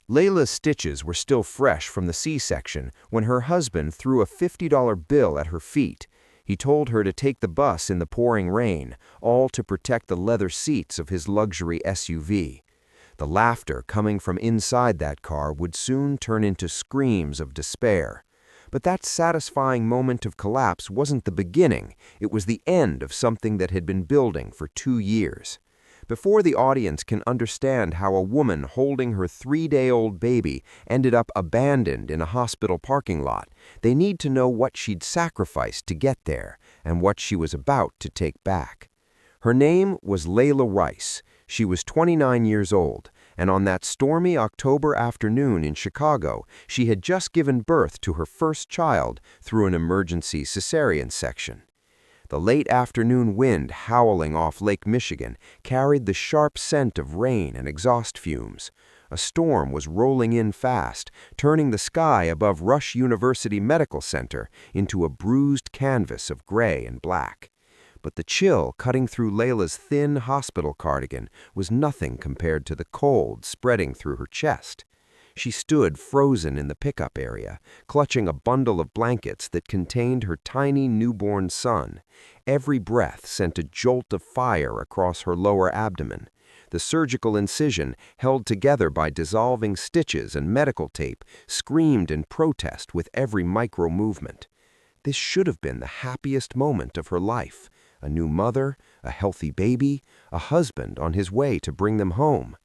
Layla's stitches were still fresh from the C-section when her husband threw a $50 bill at her feet. He told her to take the bus in the pouring rain, all to protect the leather seats of his luxury SUV. The laughter coming from inside that car would soon turn into screams of despair. But that satisfying moment of collapse wasn't the beginning, it was the end of something that had been building for 2 years. Before the audience can understand how a woman holding her 3-day-old baby ended up abandoned in a hospital parking lot, they need to know what she'd sacrificed to get there and what she was about to take back. Her name was Layla Rice. She was 29 years old, and on that stormy October afternoon in Chicago, she had just given birth to her first child through an emergency cesarean section. The late afternoon wind howling off Lake Michigan carried the sharp scent of rain and exhaust fumes. A storm was rolling in fast, turning the sky above Rush University Medical Center into a bruised canvas of gray and black. But the chill cutting through Layla's thin hospital cardigan was nothing compared to the cold spreading through her chest. She stood frozen in the pickup area, clutching a bundle of blankets that contained her tiny newborn son. Every breath sent a jolt of fire across her lower abdomen. The surgical incision, held together by dissolving stitches and medical tape, screamed in protest with every micro-movement. This should have been the happiest moment of her life. A new mother, a healthy baby, a husband on his way to bring them home.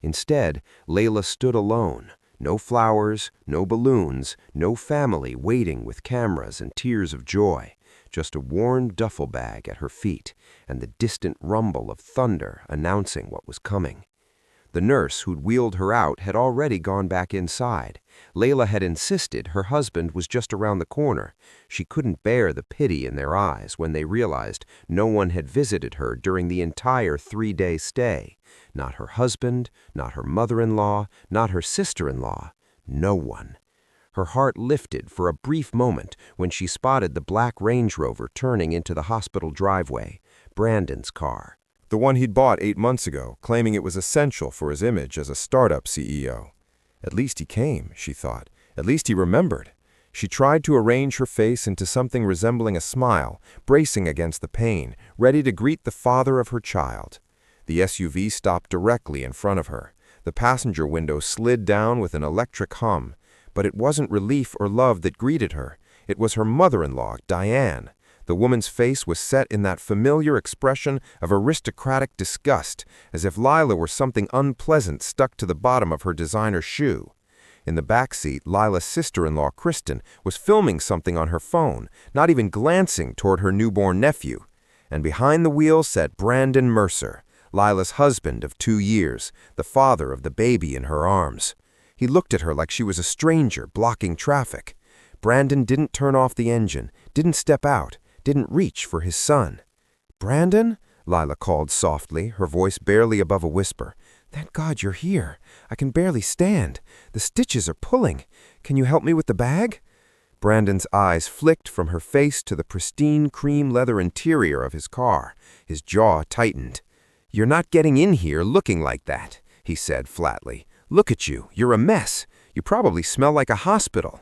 Instead, Layla stood alone. No flowers, no balloons, no family waiting with cameras and tears of joy. Just a worn duffel bag at her feet and the distant rumble of thunder announcing what was coming. The nurse who'd wheeled her out had already gone back inside. Layla had insisted her husband was just around the corner. She couldn't bear the pity in their eyes when they realized no one had visited her during the entire 3-day stay. Not her husband, not her mother-in-law, not her sister-in-law. No one. Her heart lifted for a brief moment when she spotted the black Range Rover turning into the hospital driveway, Brandon's car. The one he'd bought 8 months ago, claiming it was essential for his image as a startup CEO. At least he came, she thought. At least he remembered. She tried to arrange her face into something resembling a smile, bracing against the pain, ready to greet the father of her child. The SUV stopped directly in front of her. The passenger window slid down with an electric hum. But it wasn't relief or love that greeted her. It was her mother-in-law, Diane. The woman's face was set in that familiar expression of aristocratic disgust, as if Layla were something unpleasant stuck to the bottom of her designer shoe. In the back seat, Layla's sister-in-law, Kristen, was filming something on her phone, not even glancing toward her newborn nephew. And behind the wheel sat Brandon Mercer, Layla's husband of 2 years, the father of the baby in her arms. He looked at her like she was a stranger blocking traffic. Brandon didn't turn off the engine, didn't step out, didn't reach for his son. "Brandon?" Layla called softly, her voice barely above a whisper. "Thank God you're here. I can barely stand. The stitches are pulling. Can you help me with the bag?" Brandon's eyes flicked from her face to the pristine cream leather interior of his car. His jaw tightened. "You're not getting in here looking like that," he said flatly. "Look at you. You're a mess. You probably smell like a hospital."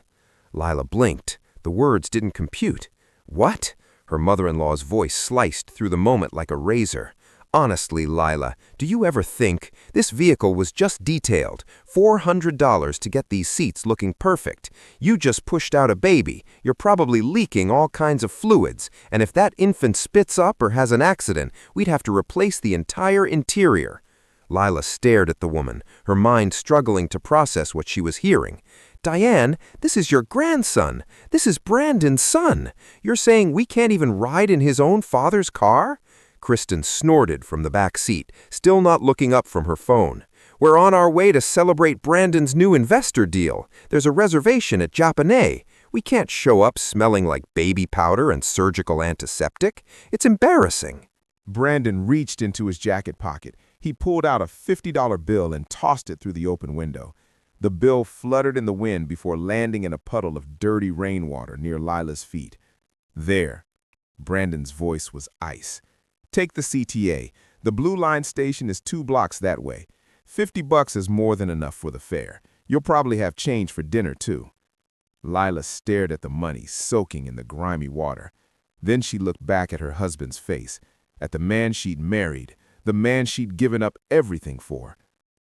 Layla blinked. The words didn't compute. "What?" Her mother-in-law's voice sliced through the moment like a razor. "Honestly, Layla, do you ever think this vehicle was just detailed? $400 to get these seats looking perfect. You just pushed out a baby. You're probably leaking all kinds of fluids. And if that infant spits up or has an accident, we'd have to replace the entire interior." Layla stared at the woman, her mind struggling to process what she was hearing. "Diane, this is your grandson. This is Brandon's son. You're saying we can't even ride in his own father's car?" Kristen snorted from the back seat, still not looking up from her phone. "We're on our way to celebrate Brandon's new investor deal. There's a reservation at Japanese. We can't show up smelling like baby powder and surgical antiseptic. It's embarrassing." Brandon reached into his jacket pocket. He pulled out a $50 bill and tossed it through the open window. The bill fluttered in the wind before landing in a puddle of dirty rainwater near Layla's feet. "There." Brandon's voice was ice. "Take the CTA. The Blue Line station is 2 blocks that way. $50 is more than enough for the fare. You'll probably have change for dinner, too." Layla stared at the money soaking in the grimy water. Then she looked back at her husband's face, at the man she'd married, the man she'd given up everything for.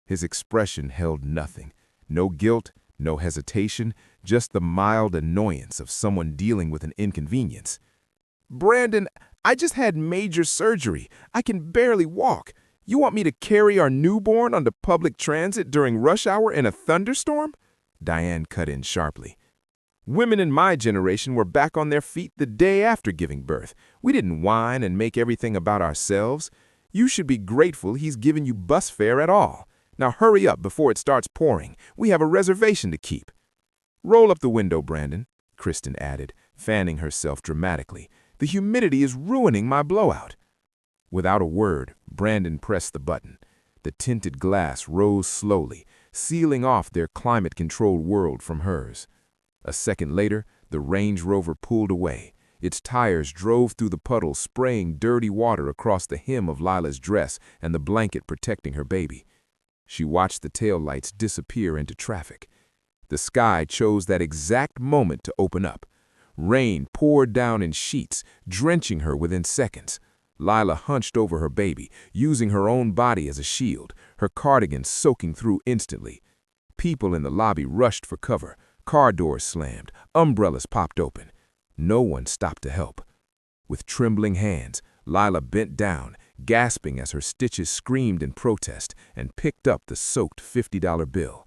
His expression held nothing. No guilt, no hesitation, just the mild annoyance of someone dealing with an inconvenience. "Brandon, I just had major surgery. I can barely walk. You want me to carry our newborn onto public transit during rush hour in a thunderstorm?" Diane cut in sharply. "Women in my generation were back on their feet the day after giving birth. We didn't whine and make everything about ourselves. You should be grateful he's given you bus fare at all. Now hurry up before it starts pouring. We have a reservation to keep." "Roll up the window, Brandon," Kristen added, fanning herself dramatically. "The humidity is ruining my blowout." Without a word, Brandon pressed the button. The tinted glass rose slowly, sealing off their climate-controlled world from hers. A second later, the Range Rover pulled away. Its tires drove through the puddles, spraying dirty water across the hem of Layla's dress and the blanket protecting her baby. She watched the taillights disappear into traffic. The sky chose that exact moment to open up. Rain poured down in sheets, drenching her within seconds. Layla hunched over her baby, using her own body as a shield, her cardigan soaking through instantly. People in the lobby rushed for cover. Car doors slammed. Umbrellas popped open. No one stopped to help. With trembling hands, Layla bent down, gasping as her stitches screamed in protest, and picked up the soaked $50 bill.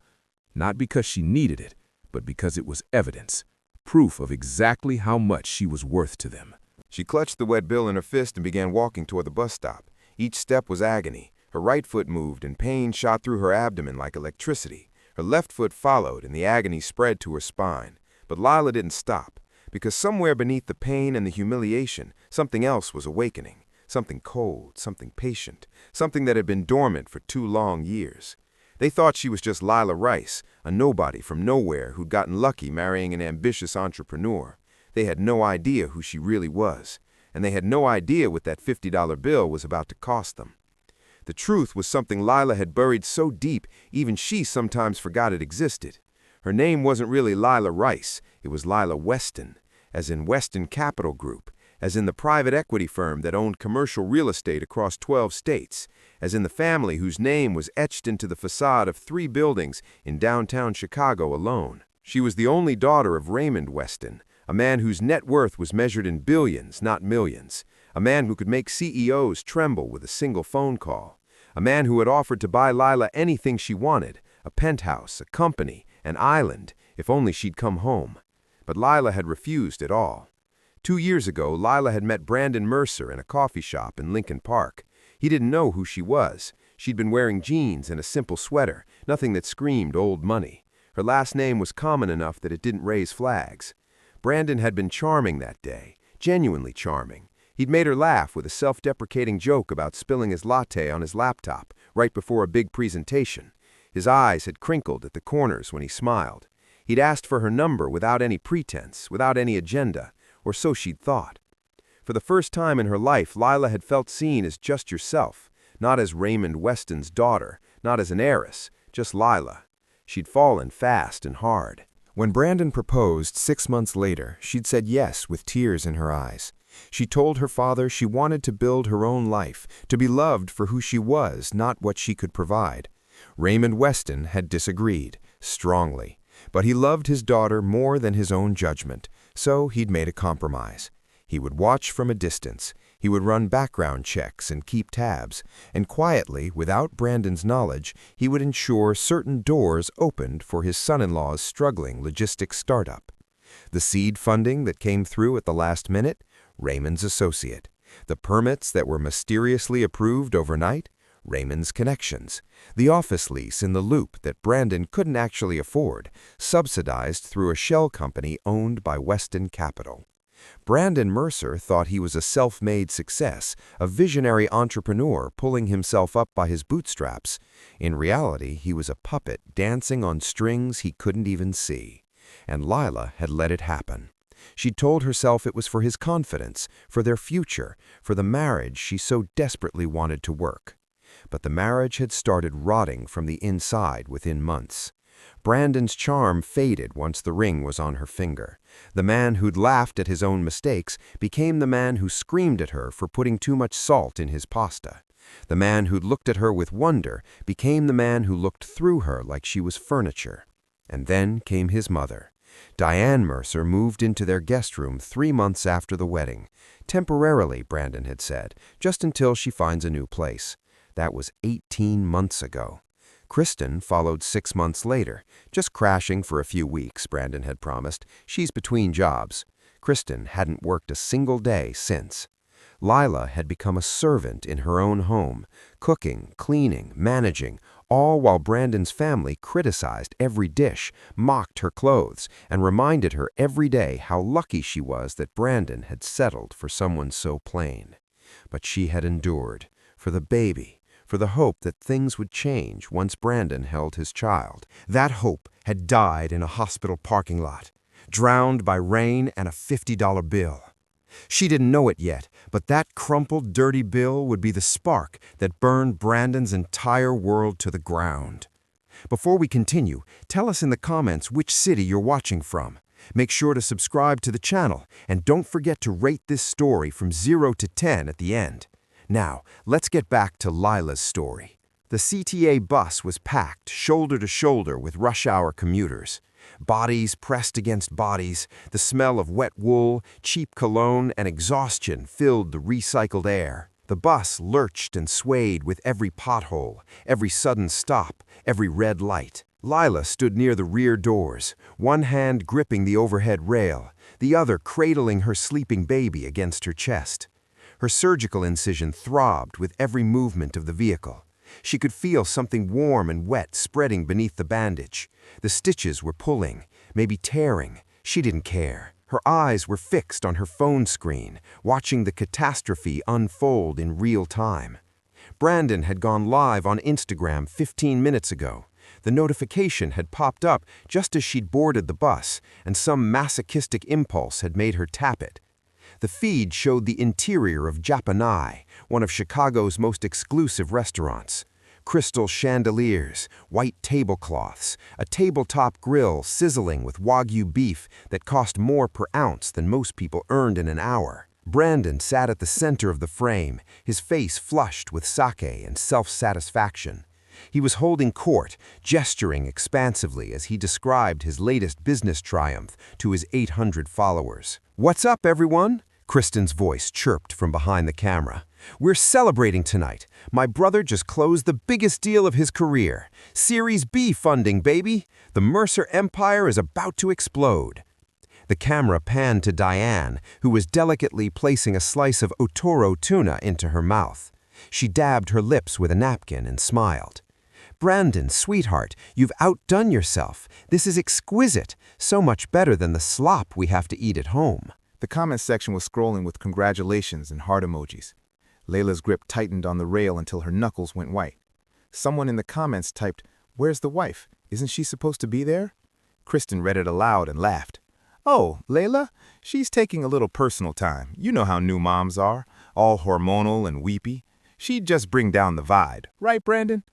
Not because she needed it, but because it was evidence, proof of exactly how much she was worth to them. She clutched the wet bill in her fist and began walking toward the bus stop. Each step was agony. Her right foot moved, and pain shot through her abdomen like electricity. Her left foot followed, and the agony spread to her spine. But Layla didn't stop, because somewhere beneath the pain and the humiliation, something else was awakening. Something cold, something patient, something that had been dormant for 2 long years. They thought she was just Layla Rice, a nobody from nowhere who'd gotten lucky marrying an ambitious entrepreneur. They had no idea who she really was, and they had no idea what that $50 bill was about to cost them. The truth was something Layla had buried so deep even she sometimes forgot it existed. Her name wasn't really Layla Rice, it was Layla Weston, as in Weston Capital Group, as in the private equity firm that owned commercial real estate across 12 states, as in the family whose name was etched into the facade of 3 buildings in downtown Chicago alone. She was the only daughter of Raymond Weston, a man whose net worth was measured in billions, not millions, a man who could make CEOs tremble with a single phone call, a man who had offered to buy Layla anything she wanted, a penthouse, a company, an island, if only she'd come home. But Layla had refused it all. 2 years ago, Layla had met Brandon Mercer in a coffee shop in Lincoln Park. He didn't know who she was. She'd been wearing jeans and a simple sweater, nothing that screamed old money. Her last name was common enough that it didn't raise flags. Brandon had been charming that day, genuinely charming. He'd made her laugh with a self-deprecating joke about spilling his latte on his laptop right before a big presentation. His eyes had crinkled at the corners when he smiled. He'd asked for her number without any pretense, without any agenda, or so she'd thought. For the first time in her life, Layla had felt seen as just herself, not as Raymond Weston's daughter, not as an heiress, just Layla. She'd fallen fast and hard. When Brandon proposed 6 months later, she'd said yes with tears in her eyes. She told her father she wanted to build her own life, to be loved for who she was, not what she could provide. Raymond Weston had disagreed, strongly, but he loved his daughter more than his own judgment, so he'd made a compromise. He would watch from a distance, he would run background checks and keep tabs, and quietly, without Brandon's knowledge, he would ensure certain doors opened for his son-in-law's struggling logistics startup. The seed funding that came through at the last minute, Raymond's associate. The permits that were mysteriously approved overnight, Raymond's connections. The office lease in the Loop that Brandon couldn't actually afford, subsidized through a shell company owned by Weston Capital. Brandon Mercer thought he was a self-made success, a visionary entrepreneur pulling himself up by his bootstraps. In reality, he was a puppet dancing on strings he couldn't even see. And Layla had let it happen. She'd told herself it was for his confidence, for their future, for the marriage she so desperately wanted to work. But the marriage had started rotting from the inside within months. Brandon's charm faded once the ring was on her finger. The man who'd laughed at his own mistakes became the man who screamed at her for putting too much salt in his pasta. The man who'd looked at her with wonder became the man who looked through her like she was furniture. And then came his mother. Diane Mercer moved into their guest room 3 months after the wedding. Temporarily, Brandon had said, just until she finds a new place. That was 18 months ago. Kristen followed 6 months later, just crashing for a few weeks, Brandon had promised. She's between jobs. Kristen hadn't worked a single day since. Layla had become a servant in her own home, cooking, cleaning, managing, all while Brandon's family criticized every dish, mocked her clothes, and reminded her every day how lucky she was that Brandon had settled for someone so plain. But she had endured, for the baby, for the hope that things would change once Brandon held his child. That hope had died in a hospital parking lot, drowned by rain and a $50 bill. She didn't know it yet, but that crumpled, dirty bill would be the spark that burned Brandon's entire world to the ground. Before we continue, tell us in the comments which city you're watching from. Make sure to subscribe to the channel, and don't forget to rate this story from 0 to 10 at the end. Now, let's get back to Layla's story. The CTA bus was packed shoulder to shoulder with rush-hour commuters. Bodies pressed against bodies, the smell of wet wool, cheap cologne, and exhaustion filled the recycled air. The bus lurched and swayed with every pothole, every sudden stop, every red light. Layla stood near the rear doors, one hand gripping the overhead rail, the other cradling her sleeping baby against her chest. Her surgical incision throbbed with every movement of the vehicle. She could feel something warm and wet spreading beneath the bandage. The stitches were pulling, maybe tearing. She didn't care. Her eyes were fixed on her phone screen, watching the catastrophe unfold in real time. Brandon had gone live on Instagram 15 minutes ago. The notification had popped up just as she'd boarded the bus, and some masochistic impulse had made her tap it. The feed showed the interior of Japanai, one of Chicago's most exclusive restaurants. Crystal chandeliers, white tablecloths, a tabletop grill sizzling with Wagyu beef that cost more per ounce than most people earned in an hour. Brandon sat at the center of the frame, his face flushed with sake and self-satisfaction. He was holding court, gesturing expansively as he described his latest business triumph to his 800 followers. "What's up, everyone?" Kristen's voice chirped from behind the camera. "We're celebrating tonight. My brother just closed the biggest deal of his career. Series B funding, baby. The Mercer empire is about to explode." The camera panned to Diane, who was delicately placing a slice of otoro tuna into her mouth. She dabbed her lips with a napkin and smiled. "Brandon, sweetheart, you've outdone yourself. This is exquisite, so much better than the slop we have to eat at home." The comments section was scrolling with congratulations and heart emojis. Layla's grip tightened on the rail until her knuckles went white. Someone in the comments typed, "Where's the wife? Isn't she supposed to be there?" Kristen read it aloud and laughed. "Oh, Layla? She's taking a little personal time. You know how new moms are, all hormonal and weepy. She'd just bring down the vibe. Right, Brandon?"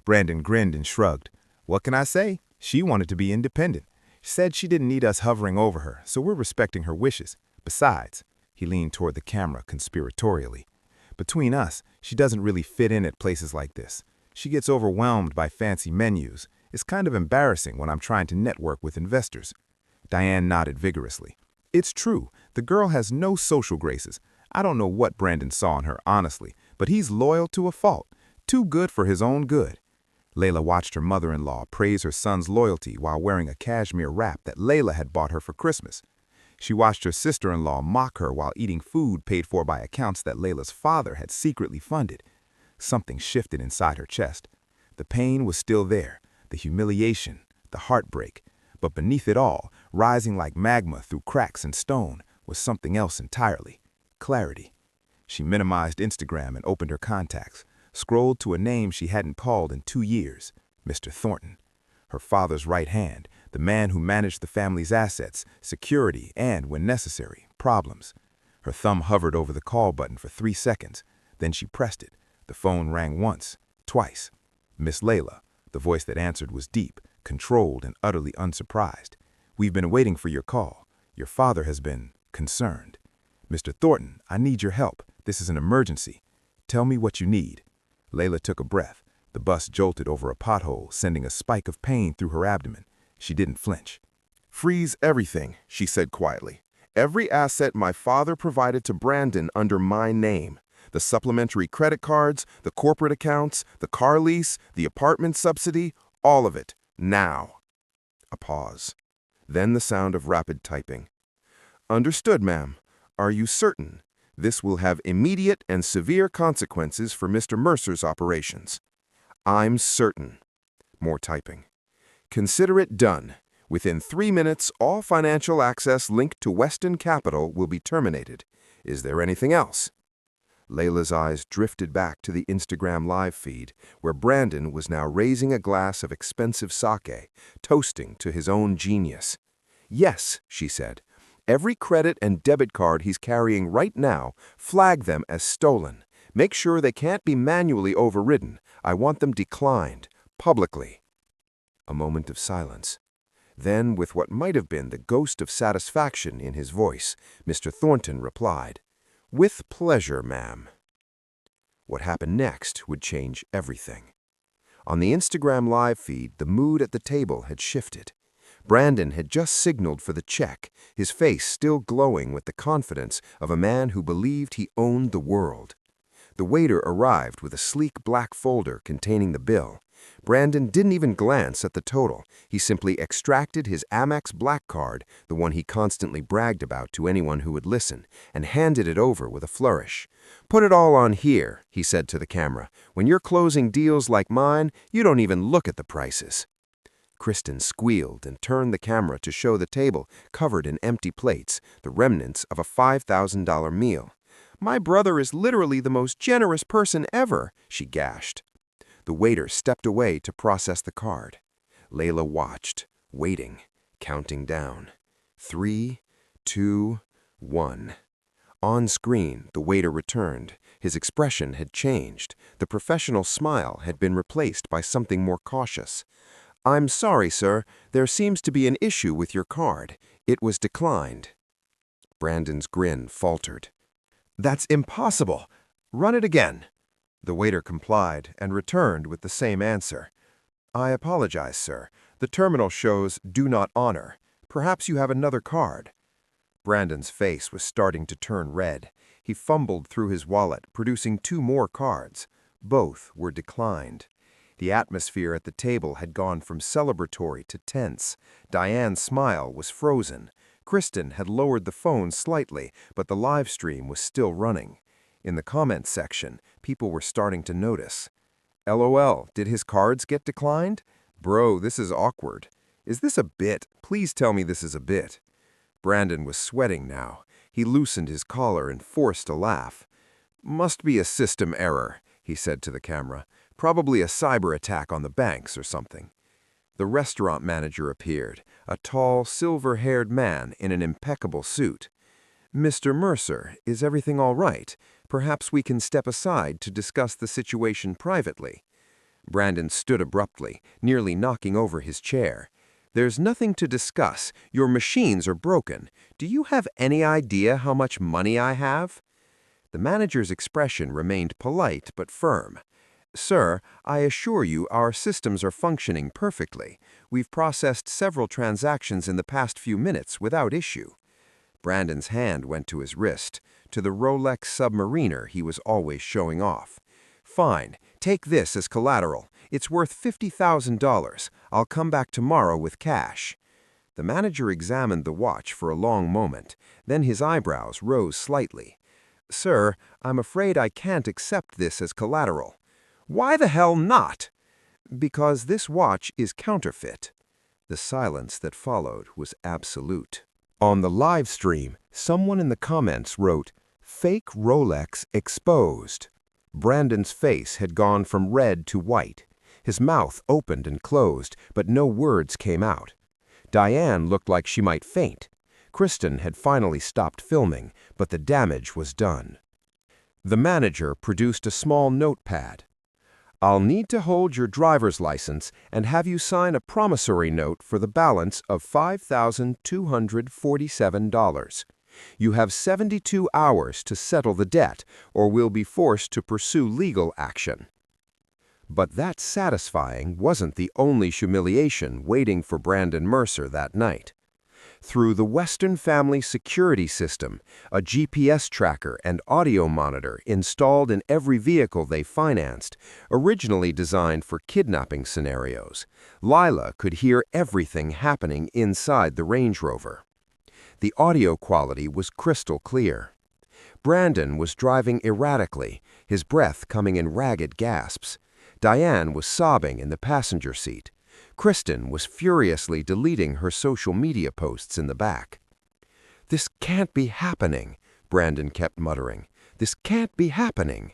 Brandon grinned and shrugged. "What can I say? She wanted to be independent. Said she didn't need us hovering over her, so we're respecting her wishes. Besides," he leaned toward the camera conspiratorially, "between us, she doesn't really fit in at places like this. She gets overwhelmed by fancy menus. It's kind of embarrassing when I'm trying to network with investors." Diane nodded vigorously. "It's true, the girl has no social graces. I don't know what Brandon saw in her, honestly, but he's loyal to a fault. Too good for his own good." Layla watched her mother-in-law praise her son's loyalty while wearing a cashmere wrap that Layla had bought her for Christmas. She watched her sister-in-law mock her while eating food paid for by accounts that Layla's father had secretly funded. Something shifted inside her chest. The pain was still there, the humiliation, the heartbreak. But beneath it all, rising like magma through cracks in stone, was something else entirely. Clarity. She minimized Instagram and opened her contacts, scrolled to a name she hadn't called in 2 years, Mr. Thornton. Her father's right hand, the man who managed the family's assets, security, and, when necessary, problems. Her thumb hovered over the call button for 3 seconds. Then she pressed it. The phone rang once, twice. "Miss Layla." The voice that answered was deep, controlled and utterly unsurprised. "We've been waiting for your call. Your father has been concerned. Mr. Thornton, I need your help. This is an emergency. Tell me what you need." Layla took a breath. The bus jolted over a pothole, sending a spike of pain through her abdomen. She didn't flinch. "Freeze everything," she said quietly. "Every asset my father provided to Brandon under my name. The supplementary credit cards, the corporate accounts, the car lease, the apartment subsidy, all of it. Now." A pause. Then the sound of rapid typing. "Understood, ma'am. Are you certain? This will have immediate and severe consequences for Mr. Mercer's operations." "I'm certain." More typing. "Consider it done. Within 3 minutes, all financial access linked to Weston Capital will be terminated. Is there anything else?" Layla's eyes drifted back to the Instagram live feed, where Brandon was now raising a glass of expensive sake, toasting to his own genius. "Yes," she said. "Every credit and debit card he's carrying right now, flag them as stolen. Make sure they can't be manually overridden. I want them declined, publicly." A moment of silence. Then, with what might have been the ghost of satisfaction in his voice, Mr. Thornton replied, "With pleasure, ma'am." What happened next would change everything. On the Instagram live feed, the mood at the table had shifted. Brandon had just signaled for the check, his face still glowing with the confidence of a man who believed he owned the world. The waiter arrived with a sleek black folder containing the bill. Brandon didn't even glance at the total. He simply extracted his Amex Black Card, the one he constantly bragged about to anyone who would listen, and handed it over with a flourish. "Put it all on here," he said to the camera. "When you're closing deals like mine, you don't even look at the prices." Kristen squealed and turned the camera to show the table covered in empty plates, the remnants of a $5,000 meal. "My brother is literally the most generous person ever," she gashed. The waiter stepped away to process the card. Layla watched, waiting, counting down. 3, 2, 1. On screen, the waiter returned. His expression had changed. The professional smile had been replaced by something more cautious. "I'm sorry, sir. There seems to be an issue with your card. It was declined." Brandon's grin faltered. "That's impossible. Run it again." The waiter complied and returned with the same answer. "I apologize, sir. The terminal shows 'Do not honor.' Perhaps you have another card." Brandon's face was starting to turn red. He fumbled through his wallet, producing 2 more cards. Both were declined. The atmosphere at the table had gone from celebratory to tense. Diane's smile was frozen. Kristen had lowered the phone slightly, but the live stream was still running. In the comments section, people were starting to notice. "LOL, did his cards get declined? Bro, this is awkward. Is this a bit? Please tell me this is a bit." Brandon was sweating now. He loosened his collar and forced a laugh. "Must be a system error," he said to the camera. "Probably a cyber attack on the banks or something." The restaurant manager appeared, a tall, silver-haired man in an impeccable suit. "Mr. Mercer, is everything all right? Perhaps we can step aside to discuss the situation privately." Brandon stood abruptly, nearly knocking over his chair. "There's nothing to discuss. Your machines are broken. Do you have any idea how much money I have?" The manager's expression remained polite but firm. "Sir, I assure you our systems are functioning perfectly. We've processed several transactions in the past few minutes without issue." Brandon's hand went to his wrist, to the Rolex Submariner he was always showing off. "Fine. Take this as collateral. It's worth $50,000. I'll come back tomorrow with cash." The manager examined the watch for a long moment. Then his eyebrows rose slightly. "Sir, I'm afraid I can't accept this as collateral." "Why the hell not?" "Because this watch is counterfeit." The silence that followed was absolute. On the live stream, someone in the comments wrote, "Fake Rolex exposed." Brandon's face had gone from red to white. His mouth opened and closed, but no words came out. Diane looked like she might faint. Kristen had finally stopped filming, but the damage was done. The manager produced a small notepad. I'll need to hold your driver's license and have you sign a promissory note for the balance of $5,247. You have 72 hours to settle the debt, or we'll be forced to pursue legal action." But that satisfying wasn't the only humiliation waiting for Brandon Mercer that night. Through the Western Family Security System, a GPS tracker and audio monitor installed in every vehicle they financed, originally designed for kidnapping scenarios, Layla could hear everything happening inside the Range Rover. The audio quality was crystal clear. Brandon was driving erratically, his breath coming in ragged gasps. Diane was sobbing in the passenger seat. Kristen was furiously deleting her social media posts in the back. "This can't be happening," Brandon kept muttering. "This can't be happening."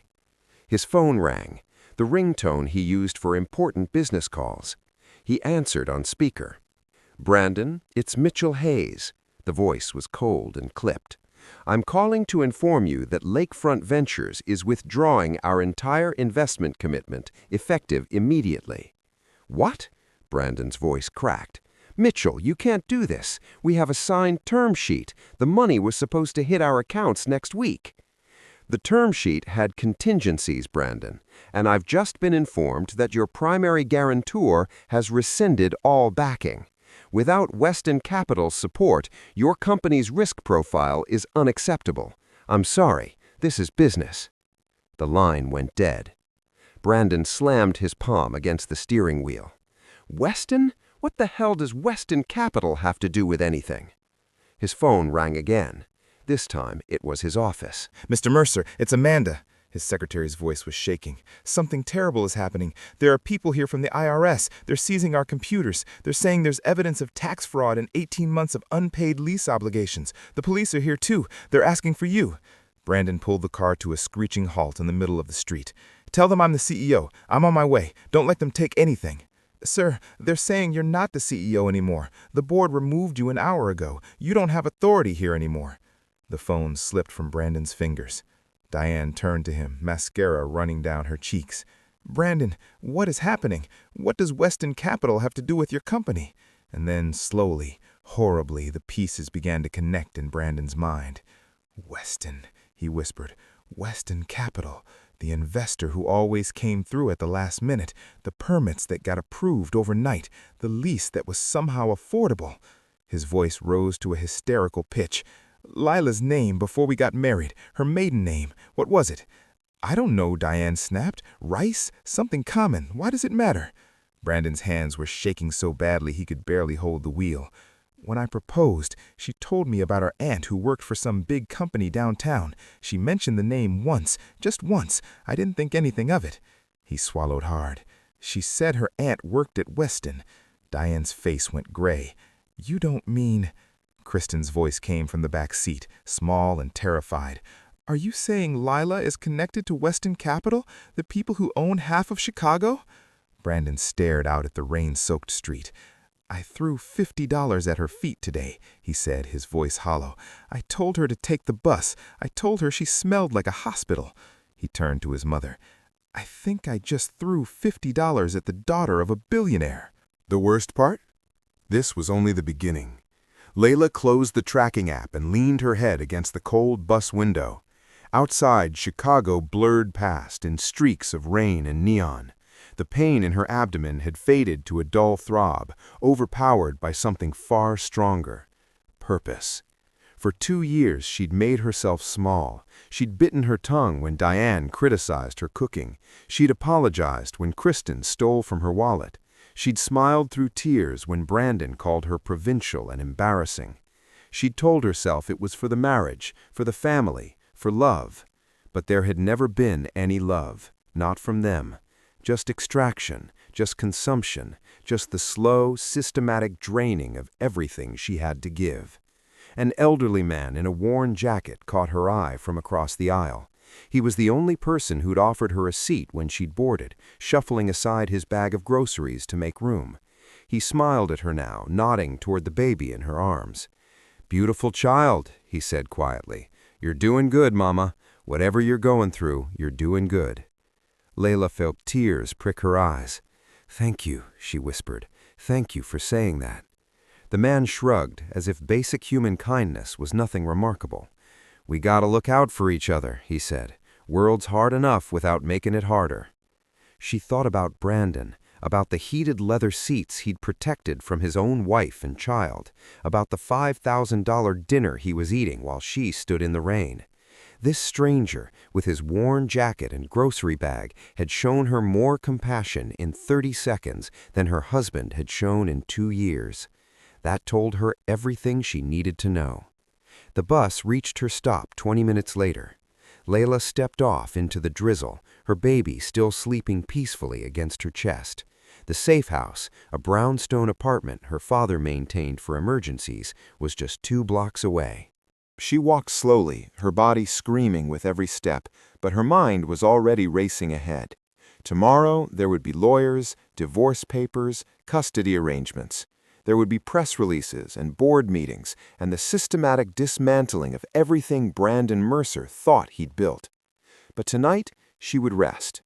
His phone rang, the ringtone he used for important business calls. He answered on speaker. "Brandon, it's Mitchell Hayes." The voice was cold and clipped. "I'm calling to inform you that Lakefront Ventures is withdrawing our entire investment commitment, effective immediately." "What?" Brandon's voice cracked. "Mitchell, you can't do this. We have a signed term sheet. The money was supposed to hit our accounts next week." "The term sheet had contingencies, Brandon, and I've just been informed that your primary guarantor has rescinded all backing. Without Weston Capital's support, your company's risk profile is unacceptable. I'm sorry, this is business." The line went dead. Brandon slammed his palm against the steering wheel. "Weston? What the hell does Weston Capital have to do with anything?" His phone rang again. This time, it was his office. "Mr. Mercer, it's Amanda." His secretary's voice was shaking. "Something terrible is happening. There are people here from the IRS. They're seizing our computers. They're saying there's evidence of tax fraud and 18 months of unpaid lease obligations. The police are here too. They're asking for you." Brandon pulled the car to a screeching halt in the middle of the street. "Tell them I'm the CEO. I'm on my way. Don't let them take anything." "Sir, they're saying you're not the CEO anymore. The board removed you an hour ago. You don't have authority here anymore." The phone slipped from Brandon's fingers. Diane turned to him, mascara running down her cheeks. "Brandon, what is happening? What does Weston Capital have to do with your company?" And then, slowly, horribly, the pieces began to connect in Brandon's mind. "Weston," he whispered. "Weston Capital. The investor who always came through at the last minute, the permits that got approved overnight, the lease that was somehow affordable." His voice rose to a hysterical pitch. "Layla's name before we got married, her maiden name, what was it?" "I don't know," Diane snapped. "Rice? Something common. Why does it matter?" Brandon's hands were shaking so badly he could barely hold the wheel. "When I proposed, she told me about our aunt who worked for some big company downtown. She mentioned the name once, just once. I didn't think anything of it." He swallowed hard. "She said her aunt worked at Weston." Diane's face went gray. "You don't mean—" Kristen's voice came from the back seat, small and terrified. "Are you saying Layla is connected to Weston Capital, the people who own half of Chicago?" Brandon stared out at the rain-soaked street. "I threw $50 at her feet today," he said, his voice hollow. "I told her to take the bus. I told her she smelled like a hospital." He turned to his mother. "I think I just threw $50 at the daughter of a billionaire." The worst part? This was only the beginning. Layla closed the tracking app and leaned her head against the cold bus window. Outside, Chicago blurred past in streaks of rain and neon. The pain in her abdomen had faded to a dull throb, overpowered by something far stronger: purpose. For 2 years, she'd made herself small. She'd bitten her tongue when Diane criticized her cooking. She'd apologized when Kristen stole from her wallet. She'd smiled through tears when Brandon called her provincial and embarrassing. She'd told herself it was for the marriage, for the family, for love. But there had never been any love, not from them. Just extraction, just consumption, just the slow, systematic draining of everything she had to give. An elderly man in a worn jacket caught her eye from across the aisle. He was the only person who'd offered her a seat when she'd boarded, shuffling aside his bag of groceries to make room. He smiled at her now, nodding toward the baby in her arms. "Beautiful child," he said quietly. "You're doing good, Mama. Whatever you're going through, you're doing good." Layla felt tears prick her eyes. "Thank you," she whispered. "Thank you for saying that." The man shrugged, as if basic human kindness was nothing remarkable. "We gotta look out for each other," he said. "World's hard enough without making it harder." She thought about Brandon, about the heated leather seats he'd protected from his own wife and child, about the $5,000 dinner he was eating while she stood in the rain. This stranger, with his worn jacket and grocery bag, had shown her more compassion in 30 seconds than her husband had shown in 2 years. That told her everything she needed to know. The bus reached her stop 20 minutes later. Layla stepped off into the drizzle, her baby still sleeping peacefully against her chest. The safe house, a brownstone apartment her father maintained for emergencies, was just 2 blocks away. She walked slowly, her body screaming with every step, but her mind was already racing ahead. Tomorrow there would be lawyers, divorce papers, custody arrangements. There would be press releases and board meetings and the systematic dismantling of everything Brandon Mercer thought he'd built. But tonight she would rest.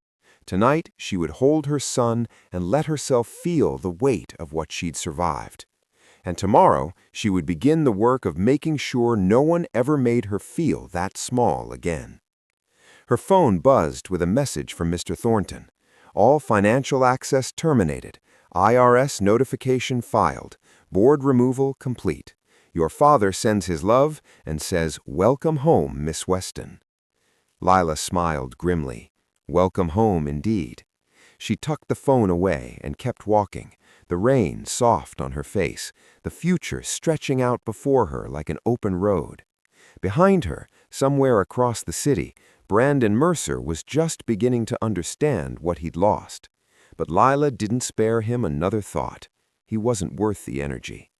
Tonight she would hold her son and let herself feel the weight of what she'd survived. And tomorrow she would begin the work of making sure no one ever made her feel that small again. Her phone buzzed with a message from Mr. Thornton. All financial access terminated. IRS notification filed. Board removal complete. Your father sends his love and says, "Welcome home, Miss Weston." Layla smiled grimly. Welcome home indeed. She tucked the phone away and kept walking, the rain soft on her face, the future stretching out before her like an open road. Behind her, somewhere across the city, Brandon Mercer was just beginning to understand what he'd lost. But Layla didn't spare him another thought. He wasn't worth the energy.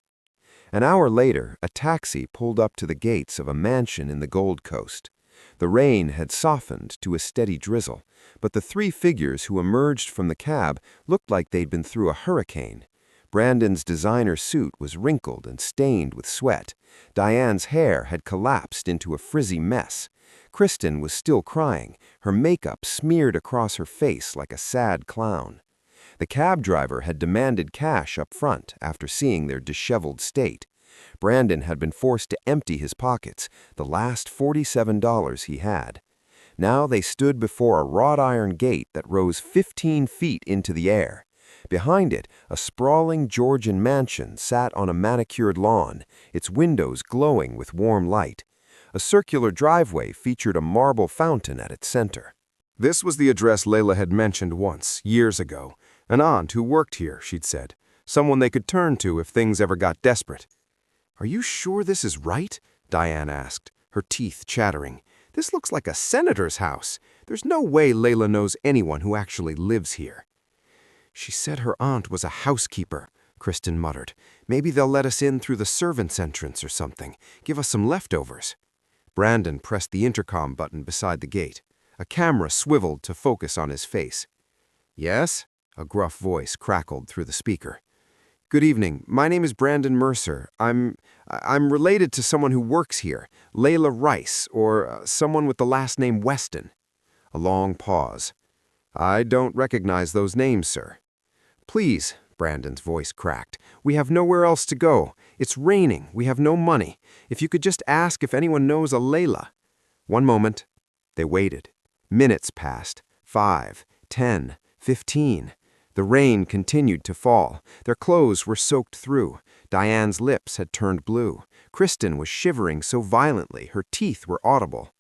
An hour later, a taxi pulled up to the gates of a mansion in the Gold Coast. The rain had softened to a steady drizzle, but the 3 figures who emerged from the cab looked like they'd been through a hurricane. Brandon's designer suit was wrinkled and stained with sweat. Diane's hair had collapsed into a frizzy mess. Kristen was still crying, her makeup smeared across her face like a sad clown. The cab driver had demanded cash up front after seeing their disheveled state. Brandon had been forced to empty his pockets, the last $47 he had. Now they stood before a wrought iron gate that rose 15 feet into the air. Behind it, a sprawling Georgian mansion sat on a manicured lawn, its windows glowing with warm light. A circular driveway featured a marble fountain at its center. This was the address Layla had mentioned once, years ago. An aunt who worked here, she'd said. Someone they could turn to if things ever got desperate. "Are you sure this is right?" Diane asked, her teeth chattering. "This looks like a senator's house. There's no way Layla knows anyone who actually lives here." "She said her aunt was a housekeeper," Kristen muttered. "Maybe they'll let us in through the servants' entrance or something. Give us some leftovers." Brandon pressed the intercom button beside the gate. A camera swiveled to focus on his face. "Yes?" A gruff voice crackled through the speaker. "Good evening. My name is Brandon Mercer. I'm related to someone who works here, Layla Rice, or someone with the last name Weston." A long pause. "I don't recognize those names, sir." "Please," Brandon's voice cracked. "We have nowhere else to go. It's raining. We have no money. If you could just ask if anyone knows a Layla." "One moment." They waited. Minutes passed. 5, 10, 15. The rain continued to fall. Their clothes were soaked through. Diane's lips had turned blue. Kristen was shivering so violently her teeth were audible.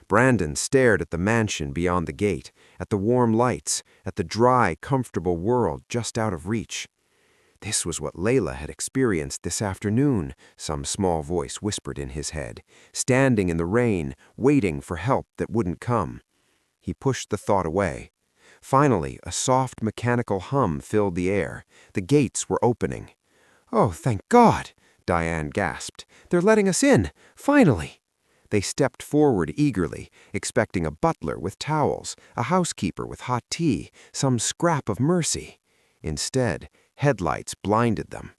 Brandon stared at the mansion beyond the gate, at the warm lights, at the dry, comfortable world just out of reach. This was what Layla had experienced this afternoon, some small voice whispered in his head, standing in the rain, waiting for help that wouldn't come. He pushed the thought away. Finally, a soft mechanical hum filled the air. The gates were opening. "Oh, thank God!" Diane gasped. "They're letting us in! Finally!" They stepped forward eagerly, expecting a butler with towels, a housekeeper with hot tea, some scrap of mercy. Instead, headlights blinded them.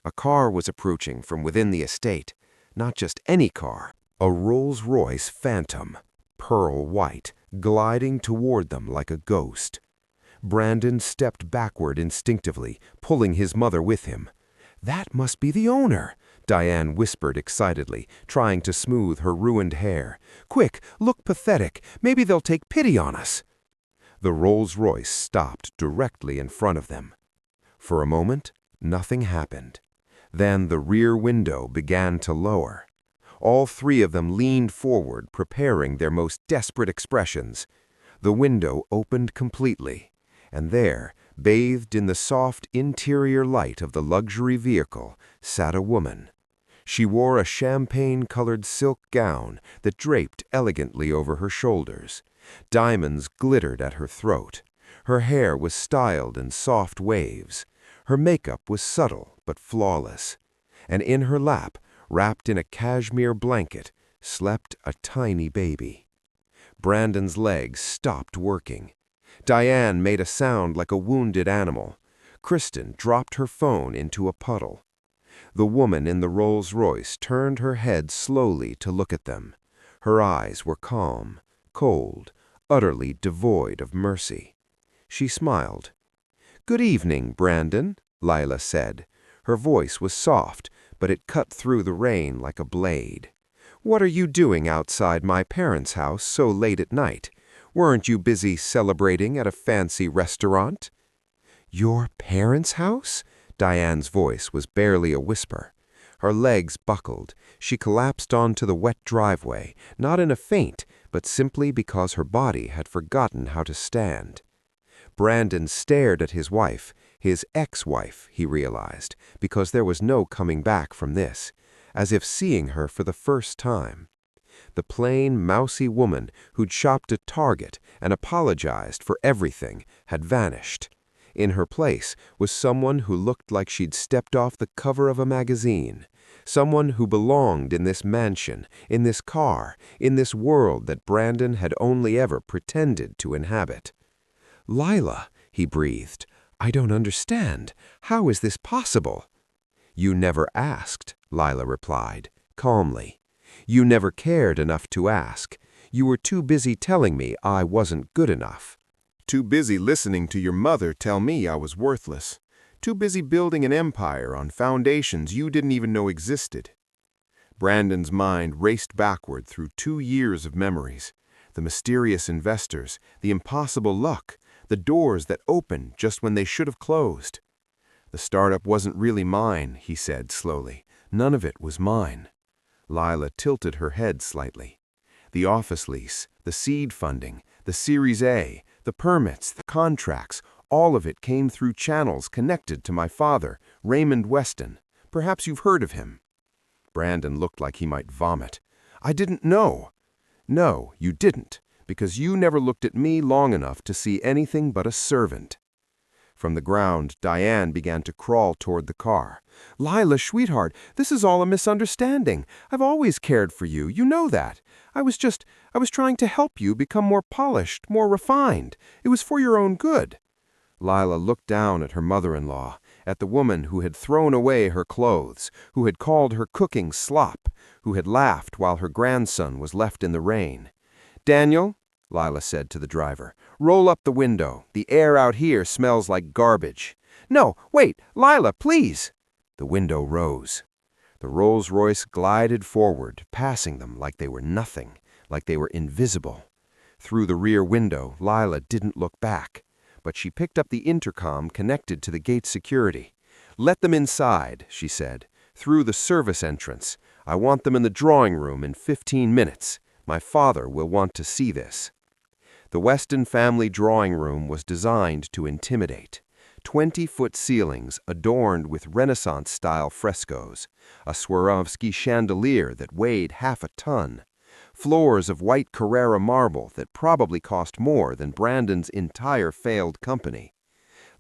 A car was approaching from within the estate. Not just any car. A Rolls-Royce Phantom, pearl white, gliding toward them like a ghost. Brandon stepped backward instinctively, pulling his mother with him. "That must be the owner," Diane whispered excitedly, trying to smooth her ruined hair. "Quick, look pathetic. Maybe they'll take pity on us." The Rolls-Royce stopped directly in front of them. For a moment, nothing happened. Then the rear window began to lower. All three of them leaned forward, preparing their most desperate expressions. The window opened completely, and there, bathed in the soft interior light of the luxury vehicle, sat a woman. She wore a champagne-colored silk gown that draped elegantly over her shoulders. Diamonds glittered at her throat. Her hair was styled in soft waves. Her makeup was subtle but flawless. And in her lap, wrapped in a cashmere blanket, slept a tiny baby. Brandon's legs stopped working. Diane made a sound like a wounded animal. Kristen dropped her phone into a puddle. The woman in the Rolls-Royce turned her head slowly to look at them. Her eyes were calm, cold, utterly devoid of mercy. She smiled. "Good evening, Brandon," Layla said. Her voice was soft, but it cut through the rain like a blade. "What are you doing outside my parents' house so late at night? Weren't you busy celebrating at a fancy restaurant?" "Your parents' house?" Diane's voice was barely a whisper. Her legs buckled. She collapsed onto the wet driveway, not in a faint, but simply because her body had forgotten how to stand. Brandon stared at his wife, his ex-wife, he realized, because there was no coming back from this, as if seeing her for the first time. The plain, mousy woman who'd shopped at Target and apologized for everything had vanished. In her place was someone who looked like she'd stepped off the cover of a magazine, someone who belonged in this mansion, in this car, in this world that Brandon had only ever pretended to inhabit. "Layla," he breathed, "I don't understand. How is this possible?" "You never asked," Layla replied, calmly. "You never cared enough to ask. You were too busy telling me I wasn't good enough. Too busy listening to your mother tell me I was worthless. Too busy building an empire on foundations you didn't even know existed." Brandon's mind raced backward through 2 years of memories. The mysterious investors, the impossible luck, the doors that opened just when they should have closed. "The startup wasn't really mine," he said slowly. "None of it was mine." Layla tilted her head slightly. "The office lease, the seed funding, the Series A, the permits, the contracts, all of it came through channels connected to my father, Raymond Weston. Perhaps you've heard of him." Brandon looked like he might vomit. "I didn't know." "No, you didn't, because you never looked at me long enough to see anything but a servant." From the ground, Diane began to crawl toward the car. "Layla, sweetheart, this is all a misunderstanding. I've always cared for you, you know that. I was trying to help you become more polished, more refined. It was for your own good." Layla looked down at her mother-in-law, at the woman who had thrown away her clothes, who had called her cooking slop, who had laughed while her grandson was left in the rain. "Daniel," Layla said to the driver, "roll up the window. The air out here smells like garbage." "No, wait, Layla, please." The window rose. The Rolls-Royce glided forward, passing them like they were nothing, like they were invisible. Through the rear window, Layla didn't look back, but she picked up the intercom connected to the gate security. "Let them inside," she said, "through the service entrance. I want them in the drawing room in 15 minutes. My father will want to see this." The Weston family drawing room was designed to intimidate. 20-foot ceilings adorned with Renaissance-style frescoes, a Swarovski chandelier that weighed half a ton, floors of white Carrara marble that probably cost more than Brandon's entire failed company.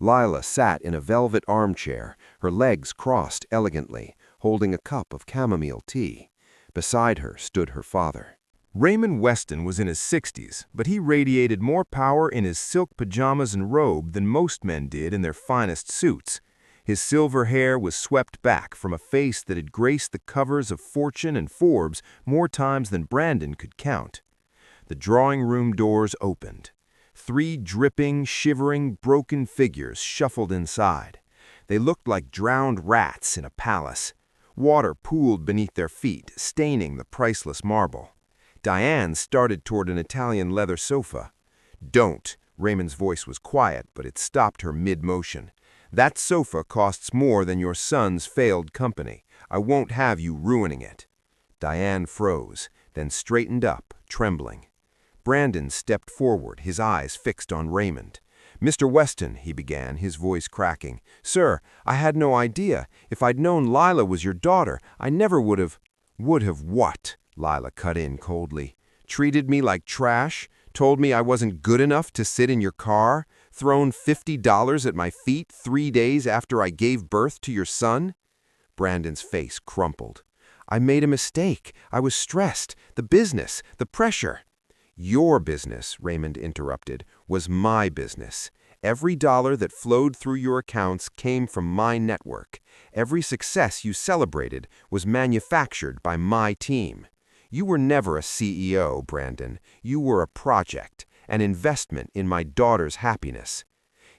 Layla sat in a velvet armchair, her legs crossed elegantly, holding a cup of chamomile tea. Beside her stood her father. Raymond Weston was in his 60s, but he radiated more power in his silk pajamas and robe than most men did in their finest suits. His silver hair was swept back from a face that had graced the covers of Fortune and Forbes more times than Brandon could count. The drawing room doors opened. 3 dripping, shivering, broken figures shuffled inside. They looked like drowned rats in a palace. Water pooled beneath their feet, staining the priceless marble. Diane started toward an Italian leather sofa. "Don't." Raymond's voice was quiet, but it stopped her mid-motion. "That sofa costs more than your son's failed company. I won't have you ruining it." Diane froze, then straightened up, trembling. Brandon stepped forward, his eyes fixed on Raymond. "Mr. Weston," he began, his voice cracking. "Sir, I had no idea. If I'd known Layla was your daughter, I never would have—" "Would have what?" Layla cut in coldly. "Treated me like trash? Told me I wasn't good enough to sit in your car? Thrown $50 at my feet 3 days after I gave birth to your son?" Brandon's face crumpled. "I made a mistake. I was stressed. The business, the pressure." "Your business," Raymond interrupted, "was my business. Every dollar that flowed through your accounts came from my network. Every success you celebrated was manufactured by my team. You were never a CEO, Brandon. You were a project, an investment in my daughter's happiness."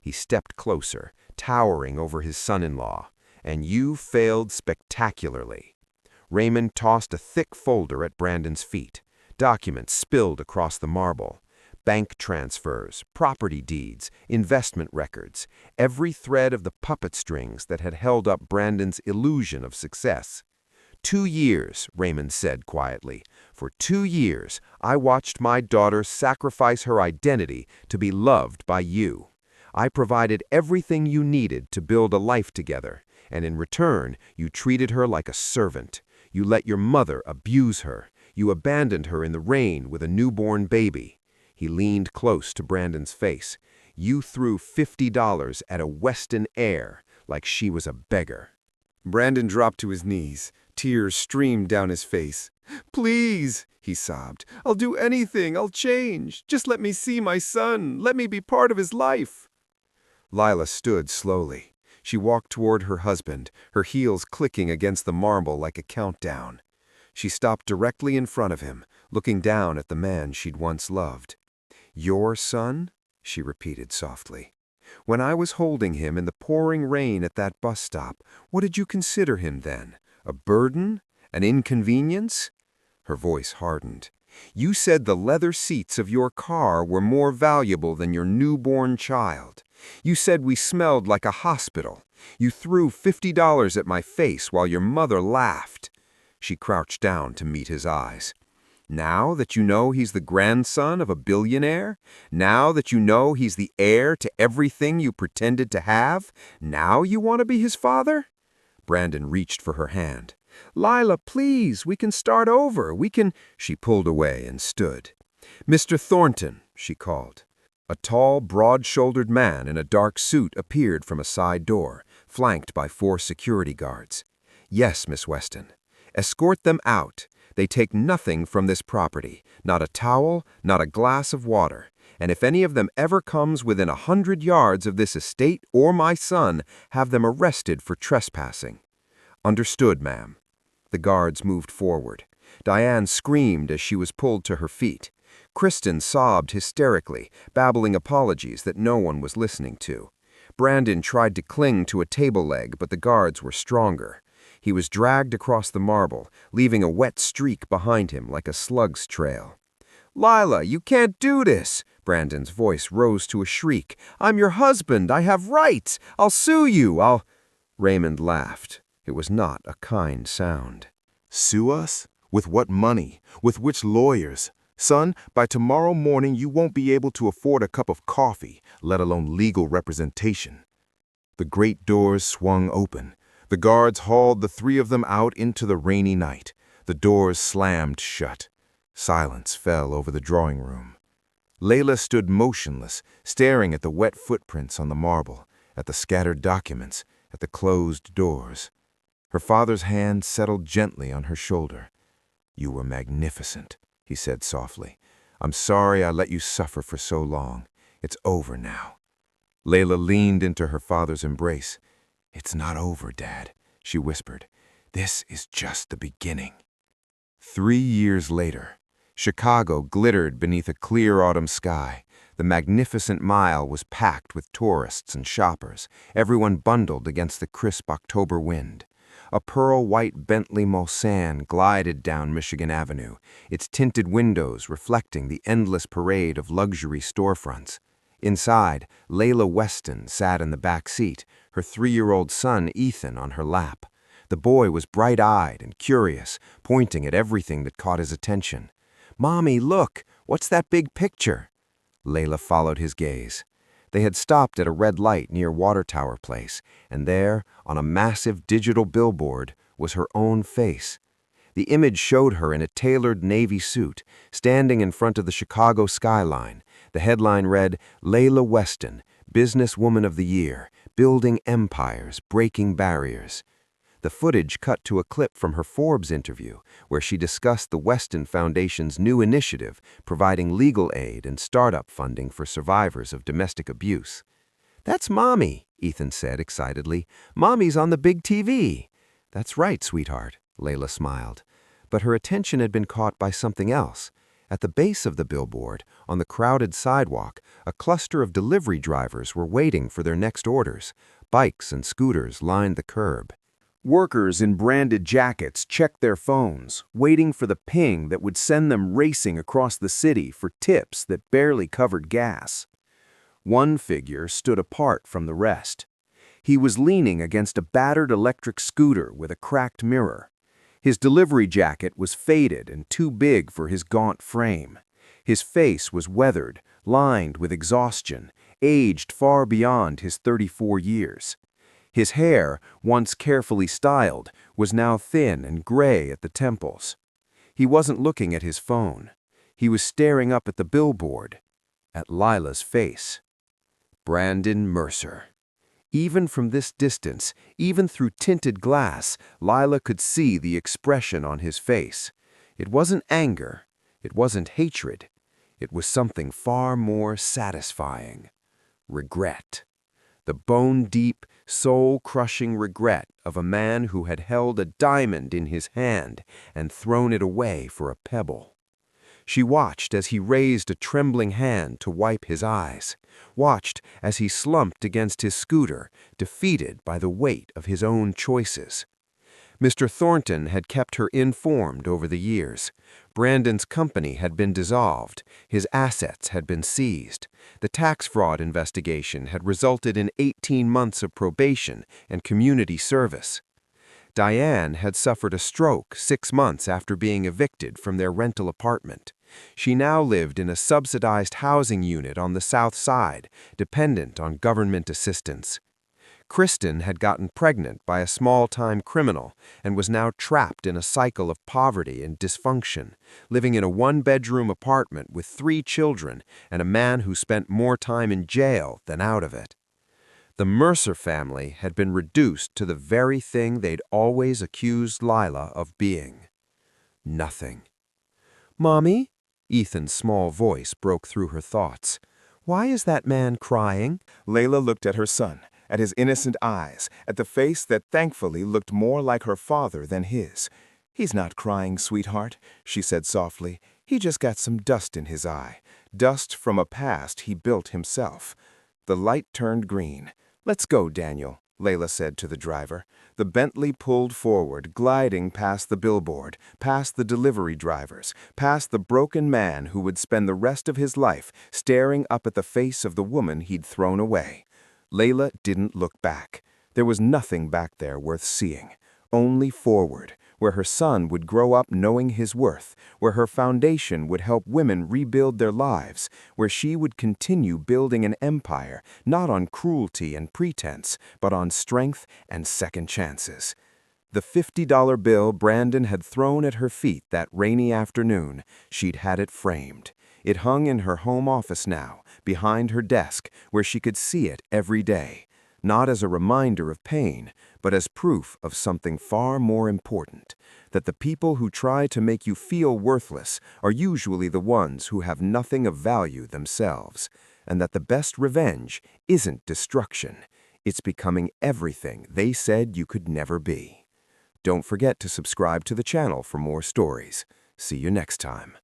He stepped closer, towering over his son-in-law. "And you failed spectacularly." Raymond tossed a thick folder at Brandon's feet. Documents spilled across the marble. Bank transfers, property deeds, investment records, every thread of the puppet strings that had held up Brandon's illusion of success. 2 years, Raymond said quietly. For 2 years, I watched my daughter sacrifice her identity to be loved by you. I provided everything you needed to build a life together, and in return, you treated her like a servant. You let your mother abuse her. You abandoned her in the rain with a newborn baby. He leaned close to Brandon's face. You threw $50 at a Weston heir like she was a beggar. Brandon dropped to his knees. Tears streamed down his face. "Please," he sobbed. "I'll do anything. I'll change. Just let me see my son. Let me be part of his life." Layla stood slowly. She walked toward her husband, her heels clicking against the marble like a countdown. She stopped directly in front of him, looking down at the man she'd once loved. "Your son?" she repeated softly. "When I was holding him in the pouring rain at that bus stop, what did you consider him then? A burden? An inconvenience?" Her voice hardened. "You said the leather seats of your car were more valuable than your newborn child. You said we smelled like a hospital. You threw $50 at my face while your mother laughed." She crouched down to meet his eyes. "Now that you know he's the grandson of a billionaire? Now that you know he's the heir to everything you pretended to have? Now you want to be his father?" Brandon reached for her hand. "Layla, please, we can start over. We can—" She pulled away and stood. "Mr. Thornton," she called. A tall, broad-shouldered man in a dark suit appeared from a side door, flanked by 4 security guards. "Yes, Miss Weston. Escort them out. They take nothing from this property, not a towel, not a glass of water. And if any of them ever comes within 100 yards of this estate or my son, have them arrested for trespassing." "Understood, ma'am." The guards moved forward. Diane screamed as she was pulled to her feet. Kristen sobbed hysterically, babbling apologies that no one was listening to. Brandon tried to cling to a table leg, but the guards were stronger. He was dragged across the marble, leaving a wet streak behind him like a slug's trail. "Layla, you can't do this!" Brandon's voice rose to a shriek. "I'm your husband. I have rights. I'll sue you. Raymond laughed. It was not a kind sound. "Sue us? With what money? With which lawyers? Son, by tomorrow morning you won't be able to afford a cup of coffee, let alone legal representation." The great doors swung open. The guards hauled the 3 of them out into the rainy night. The doors slammed shut. Silence fell over the drawing room. Layla stood motionless, staring at the wet footprints on the marble, at the scattered documents, at the closed doors. Her father's hand settled gently on her shoulder. "You were magnificent," he said softly. "I'm sorry I let you suffer for so long. It's over now." Layla leaned into her father's embrace. "It's not over, Dad," she whispered. "This is just the beginning." 3 years later, Chicago glittered beneath a clear autumn sky. The magnificent mile was packed with tourists and shoppers, everyone bundled against the crisp October wind. A pearl-white Bentley Mulsanne glided down Michigan Avenue, its tinted windows reflecting the endless parade of luxury storefronts. Inside, Layla Weston sat in the back seat, her 3-year-old son Ethan on her lap. The boy was bright-eyed and curious, pointing at everything that caught his attention. "Mommy, look! What's that big picture?" Layla followed his gaze. They had stopped at a red light near Water Tower Place, and there, on a massive digital billboard, was her own face. The image showed her in a tailored navy suit, standing in front of the Chicago skyline. The headline read, "Layla Weston, Businesswoman of the Year, Building Empires, Breaking Barriers." The footage cut to a clip from her Forbes interview, where she discussed the Weston Foundation's new initiative providing legal aid and startup funding for survivors of domestic abuse. "That's Mommy," Ethan said excitedly. "Mommy's on the big TV." "That's right, sweetheart," Layla smiled. But her attention had been caught by something else. At the base of the billboard, on the crowded sidewalk, a cluster of delivery drivers were waiting for their next orders. Bikes and scooters lined the curb. Workers in branded jackets checked their phones, waiting for the ping that would send them racing across the city for tips that barely covered gas. One figure stood apart from the rest. He was leaning against a battered electric scooter with a cracked mirror. His delivery jacket was faded and too big for his gaunt frame. His face was weathered, lined with exhaustion, aged far beyond his 34 years. His hair, once carefully styled, was now thin and gray at the temples. He wasn't looking at his phone. He was staring up at the billboard, at Lila's face. Brandon Mercer. Even from this distance, even through tinted glass, Layla could see the expression on his face. It wasn't anger. It wasn't hatred. It was something far more satisfying. Regret. The bone-deep, soul-crushing regret of a man who had held a diamond in his hand and thrown it away for a pebble. She watched as he raised a trembling hand to wipe his eyes, watched as he slumped against his scooter, defeated by the weight of his own choices. Mr. Thornton had kept her informed over the years. Brandon's company had been dissolved. His assets had been seized. The tax fraud investigation had resulted in 18 months of probation and community service. Diane had suffered a stroke 6 months after being evicted from their rental apartment. She now lived in a subsidized housing unit on the South Side, dependent on government assistance. Kristen had gotten pregnant by a small-time criminal and was now trapped in a cycle of poverty and dysfunction, living in a 1-bedroom apartment with 3 children and a man who spent more time in jail than out of it. The Mercer family had been reduced to the very thing they'd always accused Layla of being. Nothing. "Mommy?" Ethan's small voice broke through her thoughts. "Why is that man crying?" Layla looked at her son, at his innocent eyes, at the face that thankfully looked more like her father than his. "He's not crying, sweetheart," she said softly. "He just got some dust in his eye, dust from a past he built himself." The light turned green. "Let's go, Daniel," Layla said to the driver. The Bentley pulled forward, gliding past the billboard, past the delivery drivers, past the broken man who would spend the rest of his life staring up at the face of the woman he'd thrown away. Layla didn't look back. There was nothing back there worth seeing. Only forward, where her son would grow up knowing his worth, where her foundation would help women rebuild their lives, where she would continue building an empire, not on cruelty and pretense, but on strength and second chances. The $50 bill Brandon had thrown at her feet that rainy afternoon, she'd had it framed. It hung in her home office now, behind her desk, where she could see it every day, not as a reminder of pain, but as proof of something far more important, that the people who try to make you feel worthless are usually the ones who have nothing of value themselves, and that the best revenge isn't destruction, it's becoming everything they said you could never be. Don't forget to subscribe to the channel for more stories. See you next time.